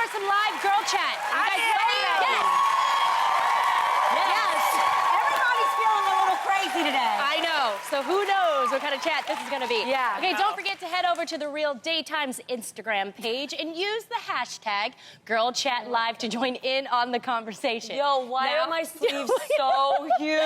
for some live girl chat. You guys ready? Yes. Everybody's feeling a little crazy today. I know. So who knows what kind of chat this is going to be. Yeah. Okay, don't forget to head over to the Real Daytime's Instagram page and use the hashtag #GirlChatLive to join in on the conversation. Yo, why are my sleeves so huge?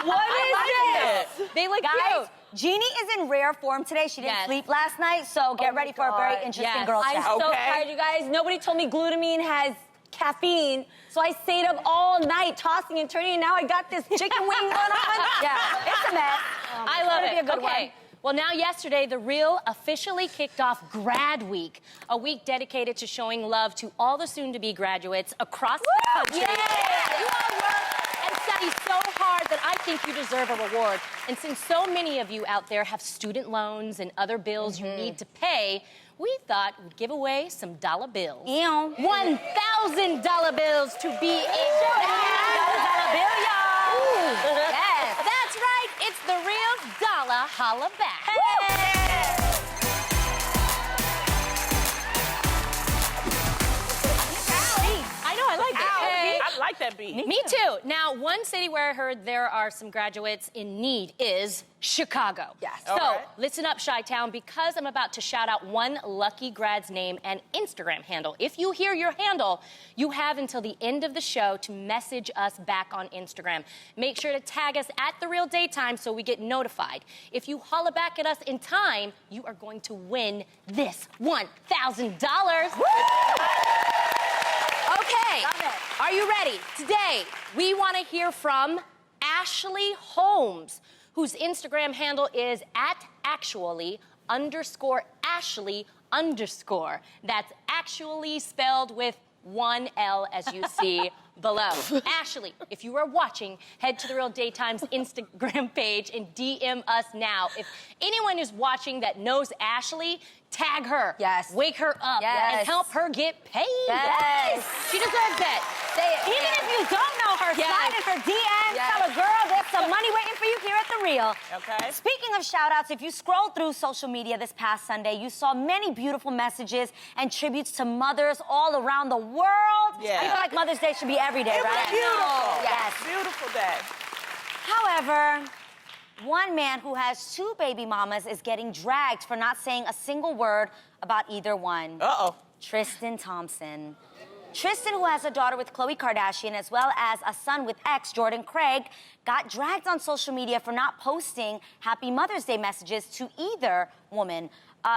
What is this? They look Guys, cute. Jeannie is in rare form today. She didn't sleep last night, so get ready for a very interesting girl chat. I'm so tired, you guys. Nobody told me glutamine has caffeine, so I stayed up all night tossing and turning, and now I got this chicken wing going on. Yeah, it's a mess. I love it. Be a good Okay. one. Well, now yesterday, The Real officially kicked off Grad Week, a week dedicated to showing love to all the soon-to-be graduates across the country. Yeah. You all work and study so hard that I think you deserve a reward. And since so many of you out there have student loans and other bills you need to pay, we thought we'd give away some dollar bills. Ew. $1,000 bills to be exact. $1,000 bill, y'all. Yes. That's right. It's The Real's Dollar Holla Back. I know, I like it. I like that beat. Me too. Now, one city where I heard there are some graduates in need is Chicago. Yes. So, listen up, Chi-Town, because I'm about to shout out one lucky grad's name and Instagram handle. If you hear your handle, you have until the end of the show to message us back on Instagram. Make sure to tag us at The Real Daytime so we get notified. If you holla back at us in time, you are going to win this $1,000. Okay, are you ready? Today, we want to hear from Ashley Holmes, whose Instagram handle is @actually_Ashley_. That's actually spelled with one L, as you see below. Ashley, if you are watching, head to The Real Daytime's Instagram page and DM us now. If anyone is watching that knows Ashley, tag her. Yes. Wake her up. Yes. And help her get paid. Yes. She deserves it. Say it. Even if you don't know her, slide in her DMs. Tell her, girl, there's some money waiting for you here at The Real. Okay. Speaking of shout-outs, if you scrolled through social media this past Sunday, you saw many beautiful messages and tributes to mothers all around the world. Yeah. I feel like Mother's Day should be every day, right? Beautiful. Yes. Beautiful day. However, one man who has 2 baby mamas is getting dragged for not saying a single word about either one. Uh-oh. Tristan Thompson. Tristan, who has a daughter with Khloe Kardashian, as well as a son with ex Jordan Craig, got dragged on social media for not posting Happy Mother's Day messages to either woman.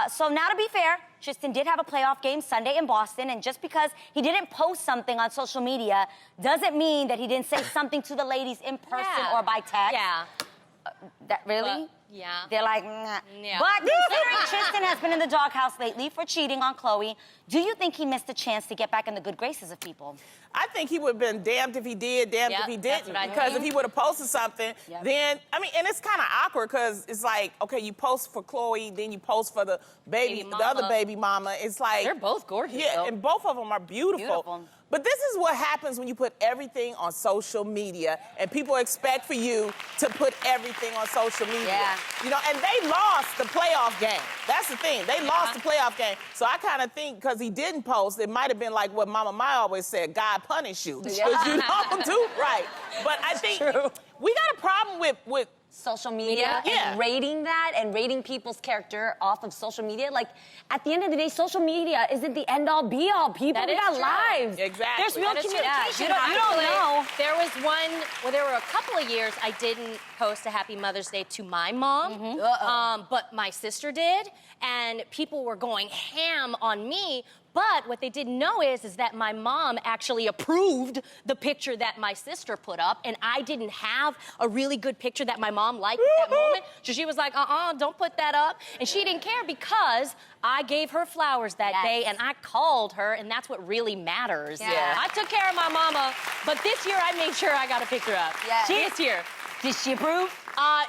So now, to be fair, Tristan did have a playoff game Sunday in Boston, and just because he didn't post something on social media doesn't mean that he didn't say something to the ladies in person or by text. Yeah. That really? Well, yeah. They're like, nah. Yeah. But considering Tristan has been in the doghouse lately for cheating on Khloe, do you think he missed a chance to get back in the good graces of people? I think he would have been damned if he did, damned if he that's didn't. what I Because think. if he would have posted something, then, I mean, and it's kind of awkward because it's like, okay, you post for Khloe, then you post for the baby, the other baby mama. It's like... They're both gorgeous, Yeah, though. and both of them are beautiful. But this is what happens when you put everything on social media and people expect for you to put everything on social media. Yeah. You know, and they lost the playoff game. That's the thing. They lost the playoff game. So I kind of think because he didn't post, it might have been like what Mama Maya always said, God punish you. Because you don't do right. But I think we got a problem with social media and rating that and rating people's character off of social media. Like, at the end of the day, social media isn't the end-all, be-all. People, we got lives. Exactly. There's real You communication. don't know. There was there were a couple of years I didn't post a Happy Mother's Day to my mom, but my sister did, and people were going ham on me. But what they didn't know is that my mom actually approved the picture that my sister put up, and I didn't have a really good picture that my mom liked at that moment. So she was like, don't put that up. And she didn't care because I gave her flowers that day, and I called her, and that's what really matters. Yeah. I took care of my mama, but this year I made sure I got a picture up. Yeah. This year. Did she approve?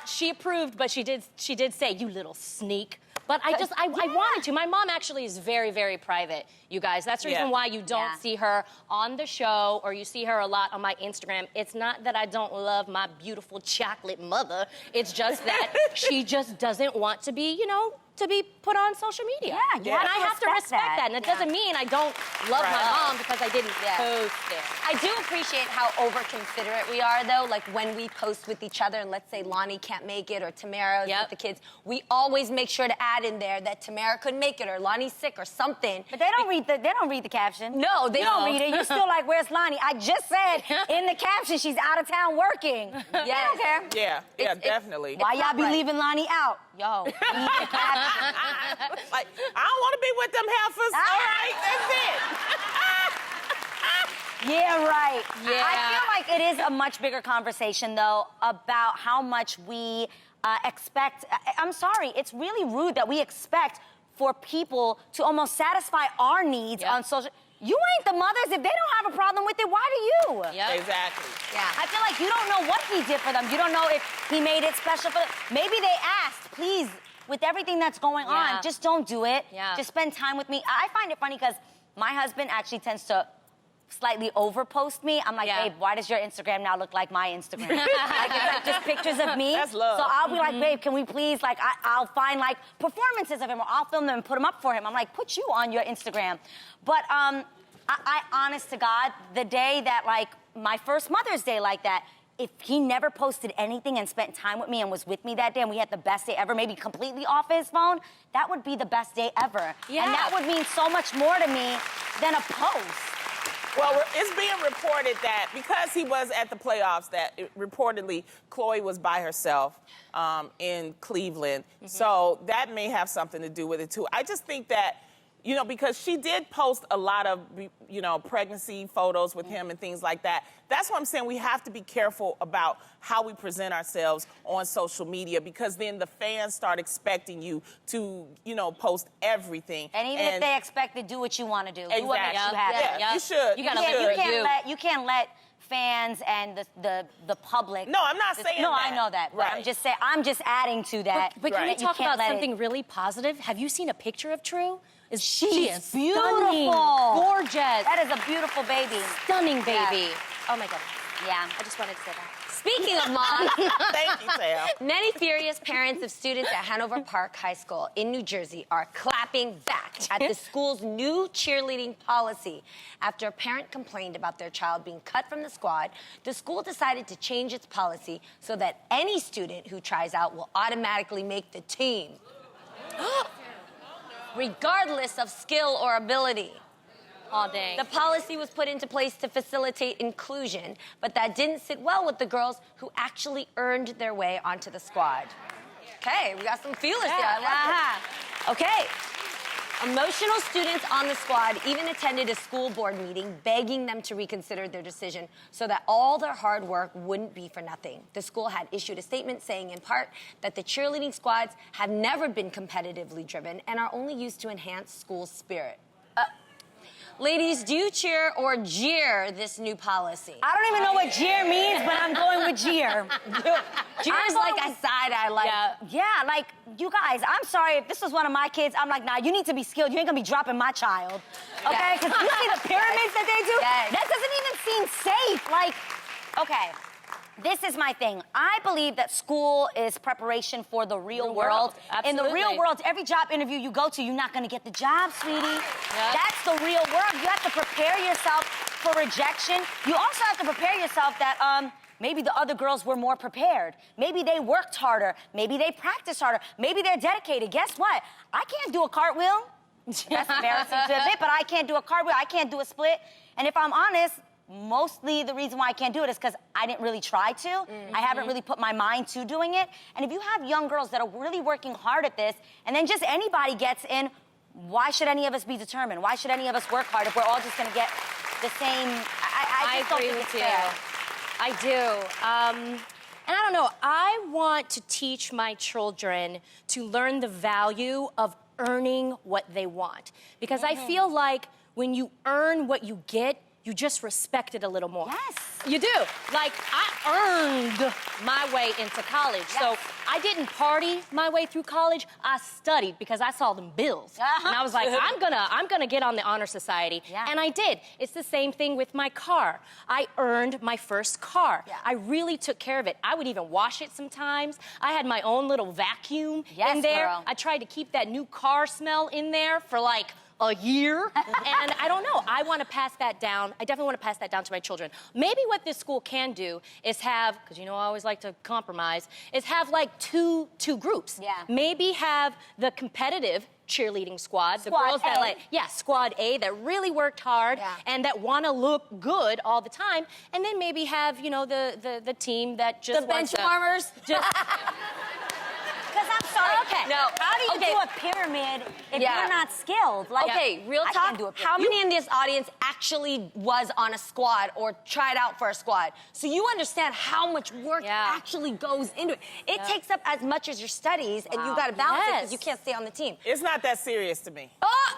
She approved, but she did say, you little sneak. But I wanted to. My mom actually is very, very private, you guys. That's the reason why you don't see her on the show or you see her a lot on my Instagram. It's not that I don't love my beautiful chocolate mother. It's just that she just doesn't want to be, you know, to be put on social media. Yeah, And I have to respect that. And it doesn't mean I don't love my mom because I didn't post it. I do appreciate how over-considerate we are, though. Like, when we post with each other, and let's say Lonnie can't make it, or Tamara's with the kids, we always make sure to add in there that Tamara couldn't make it, or Lonnie's sick, or something. But they don't read the caption. No, they don't read it. You're still like, where's Lonnie? I just said in the caption she's out of town working. Yeah. They don't care. Yeah, definitely. Why y'all be leaving Lonnie out? Yo, read the caption. Like, I don't want to be with them heifers. All right, that's it. Yeah, right. Yeah. I feel like it is a much bigger conversation, though, about how much we expect. I'm sorry, it's really rude that we expect for people to almost satisfy our needs on social. You ain't the mothers. If they don't have a problem with it, why do you? Exactly. Yeah. I feel like you don't know what he did for them. You don't know if he made it special for them. Maybe they asked, please, with everything that's going on, just don't do it. Just spend time with me. I find it funny because my husband actually tends to slightly overpost me. I'm like, babe, why does your Instagram now look like my Instagram? Like, it's like just pictures of me. That's love. So I'll be like, babe, can we please, like, I'll find, like, performances of him, or I'll film them and put them up for him. I'm like, put you on your Instagram. But I honest to God, the day that, like, my first Mother's Day like that, if he never posted anything and spent time with me and was with me that day and we had the best day ever, maybe completely off his phone, that would be the best day ever. Yeah. And that would mean so much more to me than a post. Well, it's being reported that because he was at the playoffs, that reportedly Chloe was by herself in Cleveland. So that may have something to do with it, too. I just think that, you know, because she did post a lot of, you know, pregnancy photos with him and things like that. That's why I'm saying we have to be careful about how we present ourselves on social media, because then the fans start expecting you to, you know, post everything. And even if they expect to do what you want to do, do what makes you happy. Yeah, you should. You can't let fans and the public. No, I'm not saying no, that. I know that. But I'm just saying, I'm just adding to that. But can we talk about something really positive? Have you seen a picture of True? She is beautiful. Stunning, gorgeous. That is a beautiful baby. Stunning baby. Oh my God. Yeah. I just wanted to say that. Speaking of moms, thank you, Sam. Many furious parents of students at Hanover Park High School in New Jersey are clapping back at the school's new cheerleading policy. After a parent complained about their child being cut from the squad, the school decided to change its policy so that any student who tries out will automatically make the team, regardless of skill or ability. Oh, dang. The policy was put into place to facilitate inclusion, but that didn't sit well with the girls who actually earned their way onto the squad. Okay, we got some feelers here. I like it. Okay. Emotional students on the squad even attended a school board meeting begging them to reconsider their decision so that all their hard work wouldn't be for nothing. The school had issued a statement saying in part that the cheerleading squads have never been competitively driven and are only used to enhance school spirit. Ladies, do you cheer or jeer this new policy? I don't even know what jeer means, but I'm going with jeer. Jeer is like a side-eye, like... Yeah, like, you guys, I'm sorry, if this was one of my kids, I'm like, nah, you need to be skilled. You ain't gonna be dropping my child, okay? Because you see the pyramids that they do? That doesn't even seem safe. Like, okay, this is my thing. I believe that school is preparation for the real world. In the real world, every job interview you go to, you're not gonna get the job, sweetie. That's the real world. You have to prepare yourself for rejection. You also have to prepare yourself that maybe the other girls were more prepared. Maybe they worked harder. Maybe they practiced harder. Maybe they're dedicated. Guess what? I can't do a cartwheel. That's embarrassing to admit, but I can't do a cartwheel. I can't do a split. And if I'm honest, mostly the reason why I can't do it is because I didn't really try to. I haven't really put my mind to doing it. And if you have young girls that are really working hard at this, and then just anybody gets in, why should any of us be determined? Why should any of us work hard if we're all just gonna get the same? I just agree don't think with it's you. fair. I do. And I don't know, I want to teach my children to learn the value of earning what they want. Because I feel like when you earn what you get, you just respect it a little more. Yes. You do. Like, I earned my way into college. Yes. So I didn't party my way through college. I studied because I saw them bills. And I was like, I'm gonna get on the honor society. Yeah. And I did. It's the same thing with my car. I earned my first car. Yeah. I really took care of it. I would even wash it sometimes. I had my own little vacuum Yes, in there. girl. I tried to keep that new car smell in there for like a year. And I don't know, I want to pass that down. I definitely want to pass that down to my children. Maybe what this school can do is have, because you know I always like to compromise, is have like two groups. Yeah. Maybe have the competitive cheerleading squad, the Squad girls that A. like, yeah, squad A that really worked hard Yeah. and that want to look good all the time. And then maybe have, you know, the team that just The wants bench to- warmers? Just, Because I'm sorry. Okay. No. How do you Okay. do a pyramid if Yeah. you're not skilled? Like, Okay, real I talk. can't do a How pyramid. many in this audience actually was on a squad or tried out for a squad? So you understand how much work Yeah. actually goes into it. It takes up as much as your studies, and you Wow. got to balance it Yes. because you can't stay on the team. It's not that serious to me. Oh,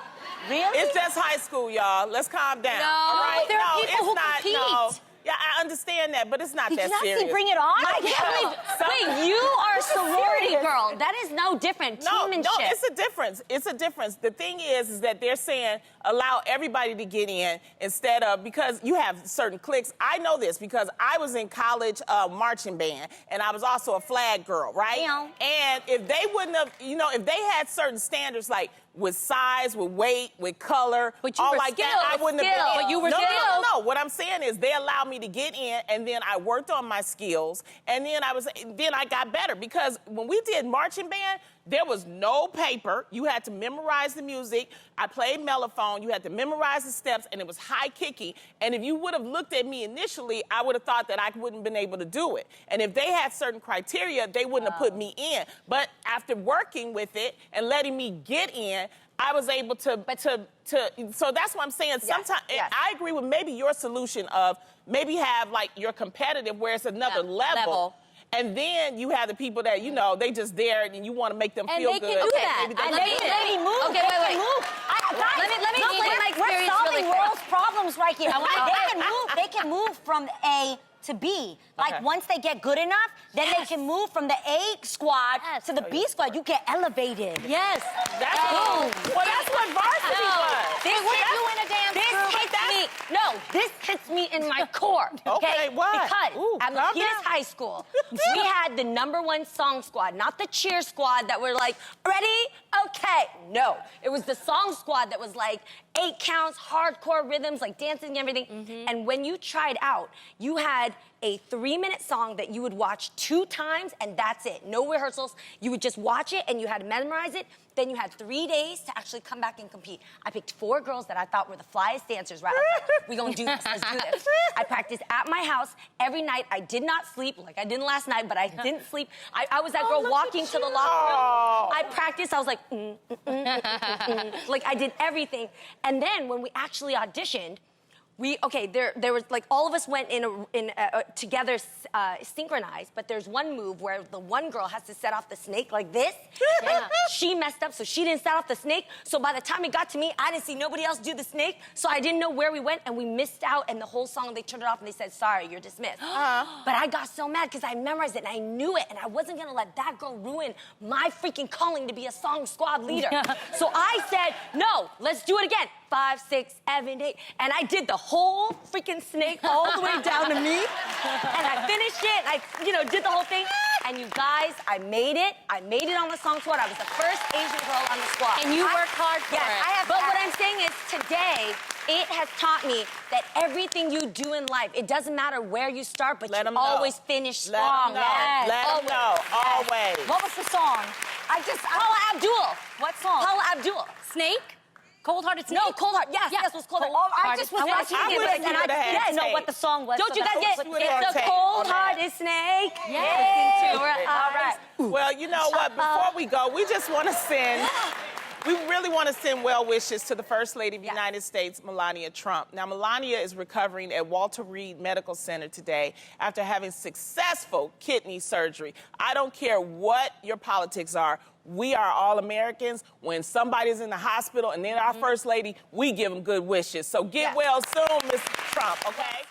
Really? It's just high school, y'all. Let's calm down. No, all right? but there are no, people it's who not. compete. No. Yeah, I understand that, but it's not Did that you not serious. see Bring It On? I can't believe. Wait, you are a sorority serious. girl. That is no different. No, Teammanship. it's a difference. It's a difference. The thing is that they're saying allow everybody to get in instead of, because you have certain cliques. I know this because I was in college marching band, and I was also a flag girl, right? Yeah. And if they wouldn't have, you know, if they had certain standards like with size, with weight, with color, But you all were like that, skilled. I wouldn't have Skilled. been in. But you were no, no, skilled. no, no. What I'm saying is they allowed me to get in, and then I worked on my skills, and then I got better because when we did marching band, there was no paper. You had to memorize the music. I played mellophone. You had to memorize the steps, and it was high kicking. And if you would have looked at me initially, I would have thought that I wouldn't have been able to do it. And if they had certain criteria, they wouldn't have put me in. But after working with it and letting me get in, I was able to so that's what I'm saying. Sometimes yes. I agree with maybe your solution of maybe have like your competitive where it's another level. And then you have the people that, you know, they just there and you want to make them And feel they good. can do Okay, that. maybe they And can they do can that. Lady, move. Okay, They wait, can wait. move. Guys, Let me look, relate my we're experience solving really quick. world's problems right here. They can move. They can move from A to B. Like Okay. once they get good enough, then they can move from the A squad Yes. to the B squad. You get elevated. yes. That's Oh. well, that's what varsity was. This hits you in a dance this group. hits me. No, this hits me in my core. Okay, why? Because Ooh, at calm Lapidus down. High School, we had the #1 song squad, not the cheer squad that were like, ready? Okay. No, it was the song squad that was like 8 counts, hardcore rhythms, like dancing and everything. And when you tried out, you had a 3-minute song that you would watch 2 times, and that's it. No rehearsals. You would just watch it, and you had to memorize it. Then you had 3 days to actually come back and compete. I picked 4 girls that I thought were the flyest dancers, right? I was like, we're gonna do this, let's do this. I practiced at my house every night. I did not sleep, like I didn't last night, but I didn't sleep. I was that girl look walking at to the you. locker room. Oh. I practiced, I was like, like I did everything. And then when we actually auditioned, there was like all of us went together synchronized, but there's one move where the one girl has to set off the snake like this. Yeah. She messed up, so she didn't set off the snake. So by the time it got to me, I didn't see nobody else do the snake, so I didn't know where we went, and we missed out. And the whole song, they turned it off and they said, "Sorry, you're dismissed." But I got so mad because I memorized it and I knew it, and I wasn't gonna let that girl ruin my freaking calling to be a song squad leader. So I said, "No, let's do it again." 5, 6, 7, 8, and I did the whole freaking snake all the way down to me, and I finished it. And I, did the whole thing. And you guys, I made it. I made it on the song squad. I was the first Asian girl on the squad. And you worked hard for yes, it. But what I'm saying is, today, it has taught me that everything you do in life, it doesn't matter where you start, but Let you 'em know. always finish Let 'em strong. know. Yes. Let 'em Always. know. Yes. Always. What was the song? Paula Abdul. What song? Paula Abdul. Snake? Cold-hearted snake? No, Cold Heart. Yes, yes, it was Cold Heart. Oh, I just was I want asking you to I get wish this, you and I would've had didn't know tape. what the song was. Don't you so guys that's get what- had it's a tape cold on that. hearted snake? Yes. All right. Well, you know what? Before we go, we just want to send We really want to send well wishes to the First Lady of the United States, Melania Trump. Now, Melania is recovering at Walter Reed Medical Center today after having successful kidney surgery. I don't care what your politics are. We are all Americans. When somebody's in the hospital and then our First Lady, we give them good wishes. So get well soon, Ms. Trump, okay?